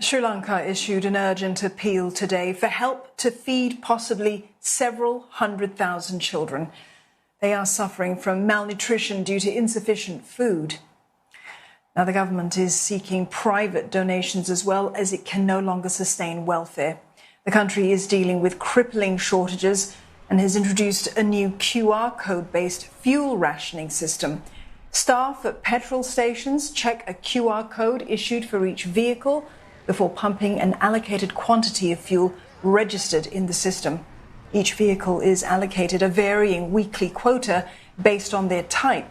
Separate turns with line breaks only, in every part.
Sri Lanka issued an urgent appeal today for help to feed possibly several 100,000 children. They are suffering from malnutrition due to insufficient food. Now, the government is seeking private donations as well, as it can no longer sustain welfare. The country is dealing with crippling shortages and has introduced a new QR code-based fuel rationing system. Staff at petrol stations check a QR code issued for each vehicle before pumping an allocated quantity of fuel registered in the system. Each vehicle is allocated a varying weekly quota based on their type.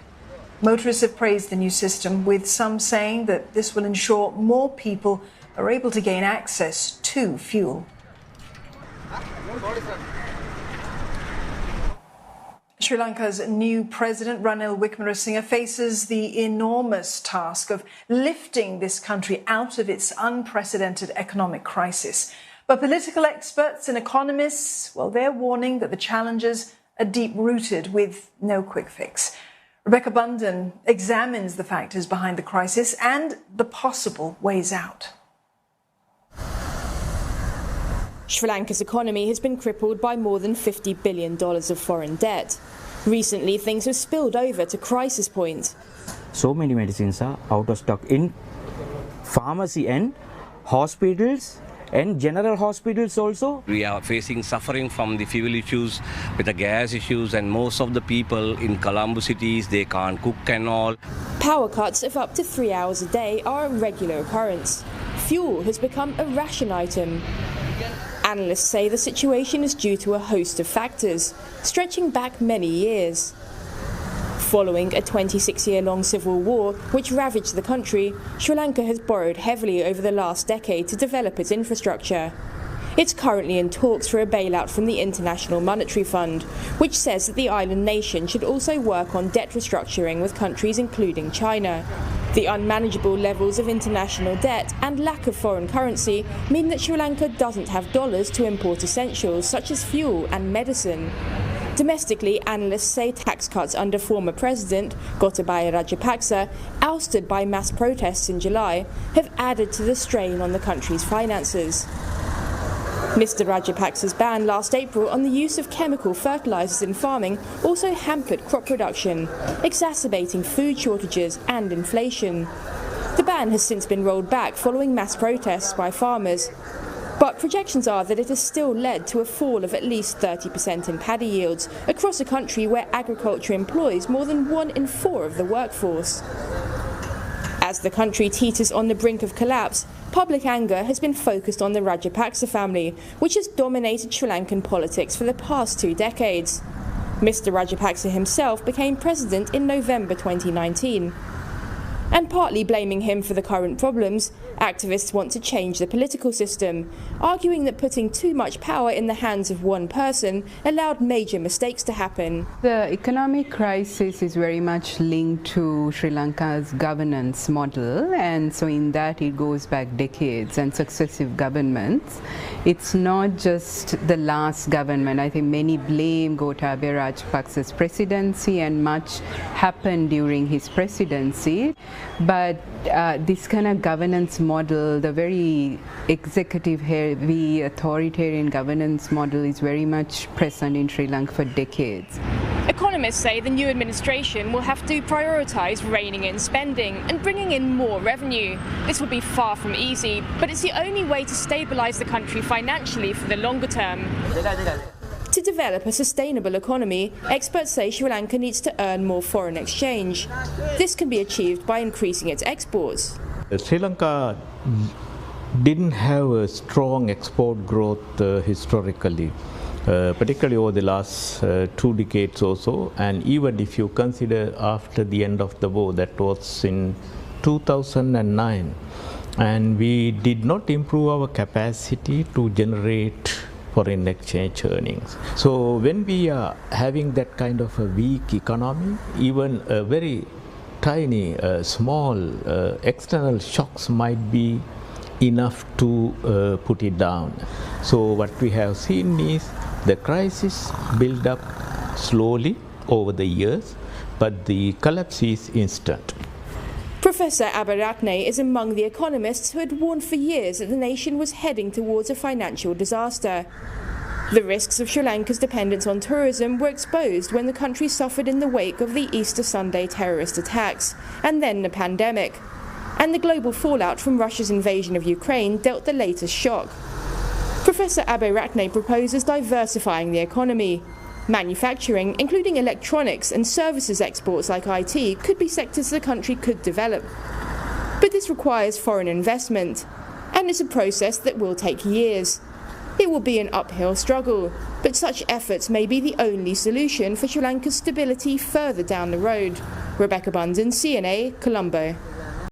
Motorists have praised the new system, with some saying that this will ensure more people are able to gain access to fuel. Sri Lanka's new president, Ranil Wickremesinghe, faces the enormous task of lifting this country out of its unprecedented economic crisis. But political experts and economists, well, they're warning that the challenges are deep-rooted with no quick fix. Rebecca Bundan examines the factors behind the crisis and the possible ways out.
Sri Lanka's economy has been crippled by more than $50 billion of foreign debt. Recently, things have spilled over to crisis point.
So many medicines are out of stock in pharmacy and hospitals and general hospitals also.
We are facing suffering from the fuel issues, with the gas issues, and most of the people in Colombo cities, they can't cook and all.
Power cuts of up to 3 hours a day are a regular occurrence. Fuel has become a ration item. Analysts say the situation is due to a host of factors, stretching back many years. Following a 26-year-long civil war which ravaged the country, Sri Lanka has borrowed heavily over the last decade to develop its infrastructure. It's currently in talks for a bailout from the International Monetary Fund, which says that the island nation should also work on debt restructuring with countries including China. The unmanageable levels of international debt and lack of foreign currency mean that Sri Lanka doesn't have dollars to import essentials such as fuel and medicine. Domestically, analysts say tax cuts under former President Gotabaya Rajapaksa, ousted by mass protests in July, have added to the strain on the country's finances. Mr. Rajapaksa's ban last April on the use of chemical fertilisers in farming also hampered crop production, exacerbating food shortages and inflation. The ban has since been rolled back following mass protests by farmers, but projections are that it has still led to a fall of at least 30% in paddy yields across a country where agriculture employs more than 1 in 4 of the workforce. As the country teeters on the brink of collapse, public anger has been focused on the Rajapaksa family, which has dominated Sri Lankan politics for the past 2 decades. Mr. Rajapaksa himself became president in November 2019. And partly blaming him for the current problems, activists want to change the political system, arguing that putting too much power in the hands of one person allowed major mistakes to happen.
The economic crisis is very much linked to Sri Lanka's governance model, and so in that it goes back decades and successive governments. It's not just the last government. I think many blame Gotabaya Rajapaksa's presidency, and much happened during his presidency. But this kind of governance model, the very executive-heavy authoritarian governance model, is very much present in Sri Lanka for decades.
Economists say the new administration will have to prioritise reining in spending and bringing in more revenue. This will be far from easy, but it's the only way to stabilise the country financially for the longer term. To develop a sustainable economy, experts say Sri Lanka needs to earn more foreign exchange. This can be achieved by increasing its exports.
Sri Lanka didn't have a strong export growth historically, particularly over the last 2 decades or so. And even if you consider after the end of the war, that was in 2009, and we did not improve our capacity to generate foreign exchange earnings. So when we are having that kind of a weak economy, even a very tiny, small external shocks might be enough to put it down. So what we have seen is the crisis build up slowly over the years, but the collapse is instant.
Professor Aberatne is among the economists who had warned for years that the nation was heading towards a financial disaster. The risks of Sri Lanka's dependence on tourism were exposed when the country suffered in the wake of the Easter Sunday terrorist attacks, and then the pandemic. And the global fallout from Russia's invasion of Ukraine dealt the latest shock. Professor Aberatne proposes diversifying the economy. Manufacturing, including electronics and services exports like IT, could be sectors the country could develop. But this requires foreign investment, and it's a process that will take years. It will be an uphill struggle, but such efforts may be the only solution for Sri Lanka's stability further down the road. Rebecca Bunton, CNA, Colombo.